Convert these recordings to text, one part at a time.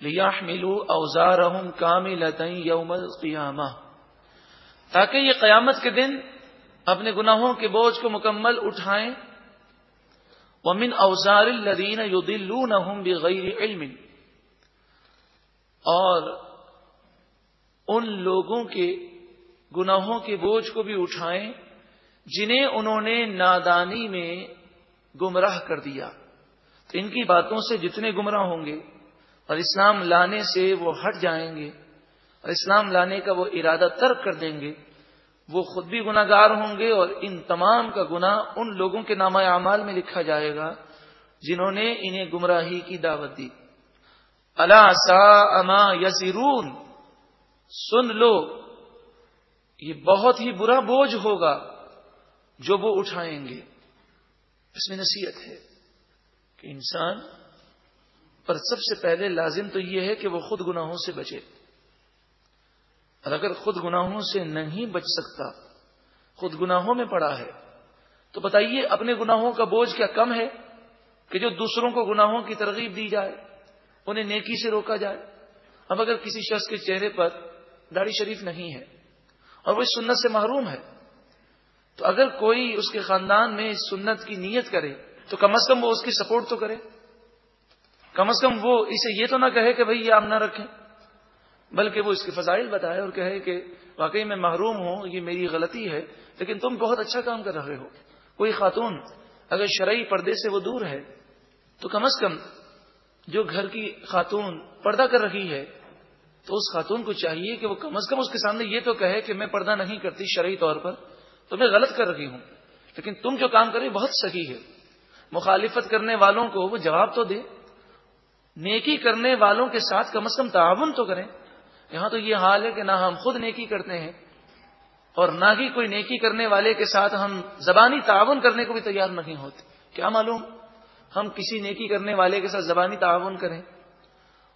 لِيَحْمِلُوا أَوْزَارَهُمْ كَامِلَةً يَوْمَ الْقِيَامَةِ، تاکہ یہ قیامت کے دن اپنے گناہوں کے بوجھ کو مکمل اٹھائیں. وَمِنْ أَوْزَارِ الَّذِينَ يُضِلُّونَهُمْ بِغَيْرِ عِلْمٍ، اور ان لوگوں کے گناہوں کے بوجھ کو بھی اٹھائیں جنہیں انہوں نے نادانی میں گمراہ کر دیا. تو ان کی باتوں سے جتنے گمراہ ہوں گے اور اسلام لانے سے وہ ہٹ جائیں گے اور اسلام لانے کا وہ ارادہ ترک کر دیں گے، وہ خود بھی گناہ گار ہوں گے اور ان تمام کا گناہ ان لوگوں کے نامہ اعمال میں لکھا جائے گا جنہوں نے انہیں گمراہی کی دعوت دی. الا ساء ما یزرون، سن لو یہ بہت ہی برا بوجھ ہوگا جو وہ اٹھائیں گے. اس میں نصیحت ہے کہ انسان پر سب سے پہلے لازم تو یہ ہے کہ وہ خود گناہوں سے بچے، اور اگر خود گناہوں سے نہیں بچ سکتا، خود گناہوں میں پڑا ہے، تو بتائیے اپنے گناہوں کا بوجھ کیا کم ہے کہ جو دوسروں کو گناہوں کی ترغیب دی جائے، انہیں نیکی سے روکا جائے. اب اگر کسی شخص کے چہرے پر داڑھی شریف نہیں ہے اور وہ اس سنت سے محروم ہے، تو اگر کوئی اس کے خاندان میں اس سنت کی نیت کرے تو کم از کم وہ اس کی سپورٹ تو کرے، کم از کم وہ اسے یہ تو نہ کہے کہ بھئی یہ آپ نہ رکھیں، بلکہ وہ اس کے فضائل بتائے اور کہے کہ واقعی میں محروم ہوں، یہ میری غلطی ہے، لیکن تم بہت اچھا کام کر رہے ہو. کوئی خاتون اگر شرعی پردے سے وہ دور ہے تو کم از کم جو گھر کی خاتون پردہ کر رہی ہے تو اس خاتون کو چاہیے کہ وہ کم از کم اس کے سامنے یہ تو کہے کہ میں پردہ نہیں کرتی شرعی طور پر تو میں غلط کر رہی ہوں، لیکن تم جو کام کر رہی بہت صحیح ہے. مخالفت کرنے والوں کو وہ جواب تو دے، نیکی کرنے والوں کے ساتھ کم از کم تعاون تو کریں. یہاں تو یہ حال ہے کہ نہ ہم خود نیکی کرتے ہیں اور نہ ہی کوئی نیکی کرنے والے کے ساتھ ہم زبانی تعاون کرنے کو بھی تیار نہیں ہوتے. کیا معلوم ہم کسی نیکی کرنے والے کے ساتھ زبانی تعاون کریں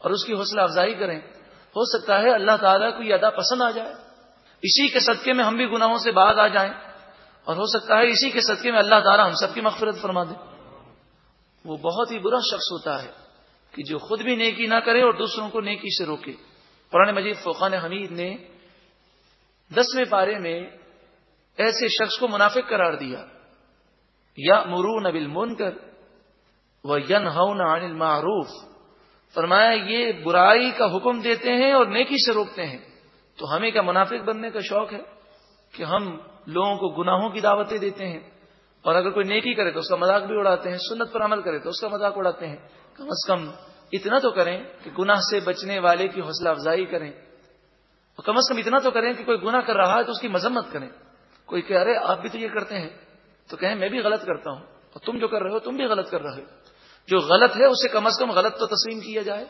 اور اس کی حوصلہ افزائی کریں، ہو سکتا ہے اللہ تعالیٰ کو یہ ادا پسند آ جائے، اسی کے صدقے میں ہم بھی گناہوں سے باز آ جائیں، اور ہو سکتا ہے اسی کے صدقے میں اللہ تعالیٰ ہم سب کی مغفرت فرما دے. وہ بہت ہی برا شخص ہوتا ہے کہ جو خود بھی نیکی نہ کرے اور دوسروں کو نیکی سے روکے. قرآن مجید فرقان حمید نے 10ویں پارے میں ایسے شخص کو منافق قرار دیا. یأمرون بالمنکر وینہون عن المعروف، فرمایا یہ برائی کا حکم دیتے ہیں اور نیکی سے روکتے ہیں. تو ہمیں کیا منافق بننے کا شوق ہے کہ ہم لوگوں کو گناہوں کی دعوتیں دیتے ہیں اور اگر کوئی نیکی کرے تو اس کا مذاق بھی اڑاتے ہیں، سنت پر عمل کرے تو اس کا مذاق اڑاتے ہیں. کم از کم اتنا تو کریں کہ گناہ سے بچنے والے کی حوصلہ افزائی کریں، اور کم از کم اتنا تو کریں کہ کوئی گناہ کر رہا ہے تو اس کی مذمت کریں. کوئی کہہ رہے آپ بھی تو یہ کرتے ہیں تو کہیں میں بھی غلط کرتا ہوں، اور تم جو کر رہے ہو تم بھی غلط کر رہے ہو. جو غلط ہے اسے کم از کم غلط تو تسلیم کیا جائے.